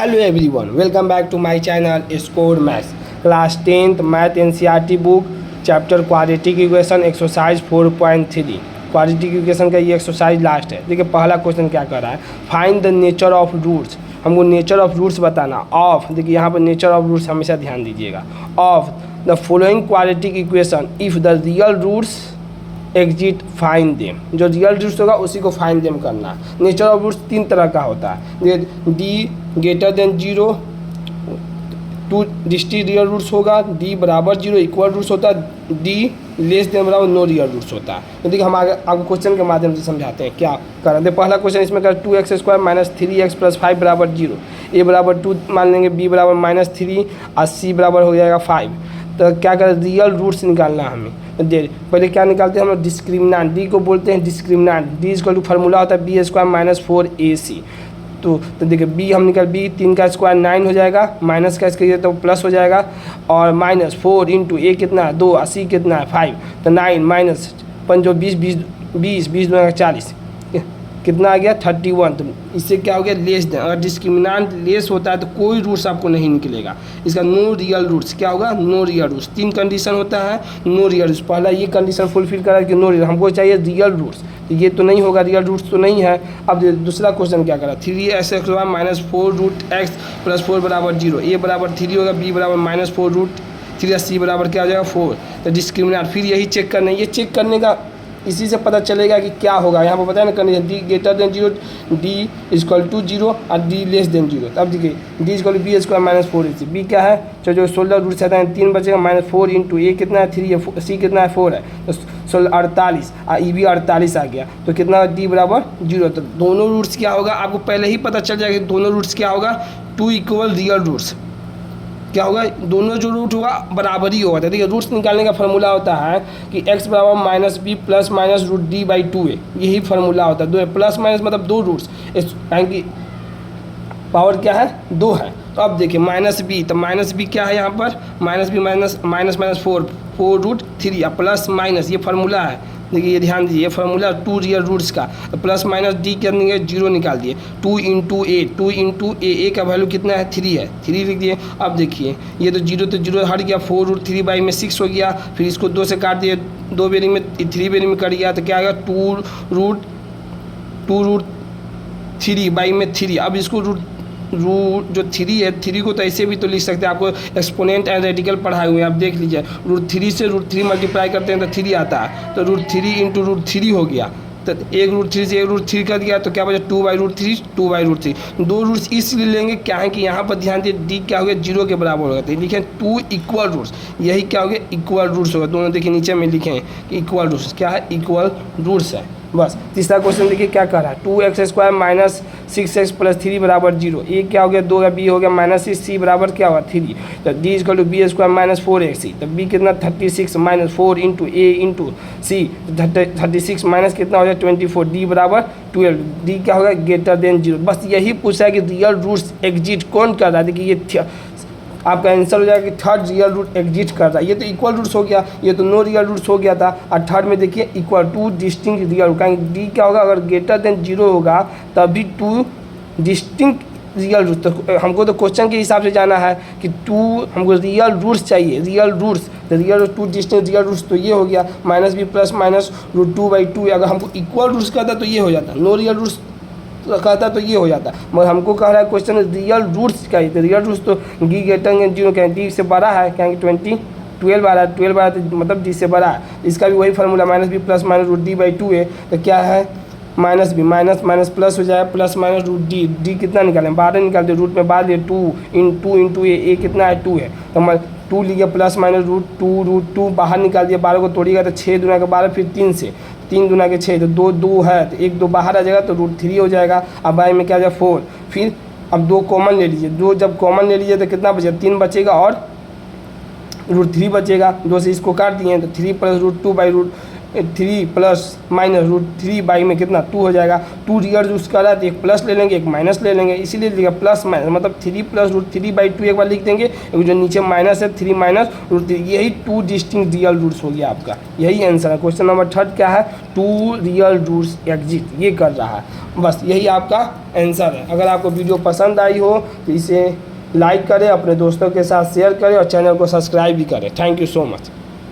Hello everyone, welcome back to my channel score maths. Class 10th math NCERT book chapter quadratic equation exercise 4.3 quadratic equation का ये exercise last है। देखिए पहला question क्या कर रहा है, find the nature of roots. हमको नेचर ऑफ रूट्स बताना ऑफ, देखिए यहाँ पर नेचर ऑफ रूट्स हमेशा ध्यान दीजिएगा, of the following quadratic equation if the real roots exist find them. जो रियल रूट्स होगा उसी को फाइंड देम करना है। नेचर ऑफ रूट्स तीन तरह का होता है, D greater than 0, two distinct real roots होगा, डी बराबर 0 इक्वल रूट्स होता है, डी लेस देन बराबर नो रियल रूट्स होता है। तो देखिए हम आगे आपको क्वेश्चन के माध्यम से समझाते हैं क्या करें। पहला क्वेश्चन इसमें कर 2x² माइनस 3x प्लस 5 बराबर 0, ए बराबर 2 मान लेंगे, बी बराबर -3 और सी बराबर हो जाएगा 5। तो क्या करें, रियल रूट्स निकालना है हमें। तो पहले क्या निकालते हैं हम लोग, डिस्क्रिमिनेंट, डी को बोलते हैं discriminant. D equal to formula होता है b² माइनस 4ac। तो देखिए बी हम निकाल, बी 3 का स्क्वायर 9 हो जाएगा, माइनस का इसके तो प्लस हो जाएगा, और माइनस 4 इंटू ए कितना है 2 और सी कितना है 5। तो 9 माइनस 5 20 2 40 कितना आ गया 31। तो इससे क्या हो गया, लेस देन। अगर डिस्क्रिमिनेंट लेस होता है तो कोई रूट्स आपको नहीं निकलेगा, इसका नो रियल रूट्स। क्या होगा, नो रियल रूट्स। तीन कंडीशन होता है नो रियल रूट्स। पहला ये कंडीशन फुलफिल करा कि नो रियल, हमको चाहिए रियल रूट्स, तो ये तो नहीं होगा, रियल रूट्स तो नहीं है। अब दूसरा क्वेश्चन क्या करा, 3x² माइनस 4√x प्लस 4 बराबर 0, ए बराबर 3 होगा, बी बराबर -4√3, सी बराबर क्या हो जाएगा 4। तो डिस्क्रिमिनेंट फिर यही चेक करना है, ये चेक करने का इसी से पता चलेगा कि क्या होगा। यहाँ पर बताया ना condition, D greater than 0, D equal to 0 और डी लेस देन 0। अब देखिए D equal to b² minus 4ac, b क्या है, जो 16 रूट से आता है 3 बचेगा, माइनस 4 इंटू ए कितना है 3 है, सी कितना है 4 है, तो 16 48 और ई भी 48 आ गया। तो कितना डी बराबर 0। तो दोनों रूट्स क्या होगा आपको पहले ही पता चल जाएगा कि दोनों रूट्स क्या होगा, 2 इक्वल रियल रूट्स। क्या होगा, दोनों जो रूट होगा बराबर ही होगा। देखिए रूट्स निकालने का फार्मूला होता है कि x बराबर -b प्लस माइनस √d/2 है, यही फार्मूला होता है। दो प्लस माइनस मतलब दो रूट्स, कि पावर क्या है 2 है। तो अब देखिए -b, तो -b क्या है यहाँ पर, -b माइनस 4√3 प्लस माइनस, ये फार्मूला है। देखिए ये ध्यान दीजिए, ये फार्मूला 2 रियल रूट्स का, तो प्लस माइनस डी कर देंगे 0 निकाल दिए, 2 इंटू ए का वैल्यू कितना है 3 है, 3 लिख दिए। अब देखिए ये तो 0 हट गया, 4√3 में 6 हो गया, फिर इसको 2 से काट दिए, 2 बेरी में 3 बेरी में कट गया, तो क्या आ गया 2√3 में 3। अब इसको रूट जो 3 है, 3 को तो ऐसे भी तो लिख सकते हैं, आपको एक्सपोनेंट एंड रेडिकल पढ़ाए हुए हैं, आप देख लीजिए। √3 से √3 मल्टीप्लाई करते हैं तो 3 आता है, तो √3 इंटू √3 हो गया। तो एक √3 से एक √3 कर दिया, तो क्या बचा 2/√3। दो रूट्स इसलिए लेंगे क्या है कि यहाँ पर ध्यान दिए, डी क्या हो गया 0 के बराबर हो गया, तो लिखें 2 इक्वल रूट्स, यही क्या हो गया इक्वल रूट्स होगा। दोनों देखिए नीचे में लिखे हैं कि इक्वल रूट्स, क्या है इक्वल रूट्स है बस। तीसरा क्वेश्चन देखिए क्या कर रहा है, 2x² माइनस 6x प्लस 3 बराबर 0, ए क्या हो गया 2 का, बी हो गया -6, सी बराबर क्या हुआ 3। तो D equal to b² minus 4ac, तो बी कितना 36 माइनस 4 इंटू ए इंटू सी, 36 माइनस कितना हो गया 24, डी बराबर 12, डी क्या होगा ग्रेटर देन 0। बस यही पूछा है कि रियल रूट्स एग्जिट कौन कर रहा है। देखिए ये आपका आंसर हो जाएगा कि थर्ड रियल रूट एग्जिट कर रहा है। ये तो इक्वल रूट्स हो गया, ये तो नो रियल रूट्स हो गया था, और थर्ड में देखिए इक्वल, 2 डिस्टिंक्ट रियल रूट। कहेंगे डी क्या होगा, अगर ग्रेटर देन 0 होगा तभी 2 डिस्टिंक्ट रियल रूट। तो हमको तो क्वेश्चन के हिसाब से जाना है कि 2 हमको रियल रूट्स चाहिए, रियल रूट्स, तो रियल 2 डिस्टिंक्ट रियल रूट्स, तो ये हो गया -b प्लस माइनस √2/2। अगर हमको इक्वल रूट्स कहता तो ये हो जाता, नो रियल रूट्स कहता तो ये हो जाता, मगर हमको कह रहा है क्वेश्चन रियल रूट्स का ही, तो रियल रूट्स तो डी ग्रेटर देन 0 कहेंगे, डी से बड़ा है, कहेंगे 12 आ रहा है, 12 आ रहा है तो मतलब डी से बड़ा है। इसका भी वही formula -b plus minus √d/2 है, तो क्या है -b माइनस प्लस हो जाए, प्लस माइनस √d, डी कितना निकालें 12 निकालते, रूट में 12 2 इंटू ए कितना है 2 है, तो 2 लिया प्लस माइनस √2 बाहर निकाल दिया, 12 को तोड़िएगा तो 6 दूना का 12, फिर 3 से 3 दूना के 6, तो 2 है, तो 1 2 बाहर आ जाएगा, तो √3 हो जाएगा। अब बाई में क्या आ जाएगा 4, फिर अब 2 कॉमन ले लीजिए, 2 जब कॉमन ले लीजिए तो कितना बचेगा 3 बचेगा और √3 बचेगा, 2 से इसको काट दिए तो 3 प्लस √2 3 प्लस माइनस √3 में कितना 2 हो जाएगा। 2 रियल रूट्स का रहा है तो एक प्लस ले लेंगे एक माइनस ले लेंगे, इसीलिए लिखा प्लस माइनस मतलब 3 प्लस √3/2 एक बार लिख देंगे, एक जो नीचे माइनस है 3 माइनस √3, यही 2 डिस्टिंक्ट रियल रूट्स हो गया आपका। यही आंसर है। क्वेश्चन नंबर 3 क्या है, 2 रियल रूट्स एग्जिस्ट, ये कर रहा है। बस यही आपका आंसर है। अगर आपको वीडियो पसंद आई हो तो इसे लाइक करें, अपने दोस्तों के साथ शेयर करें और चैनल को सब्सक्राइब भी करें। Thank you so much.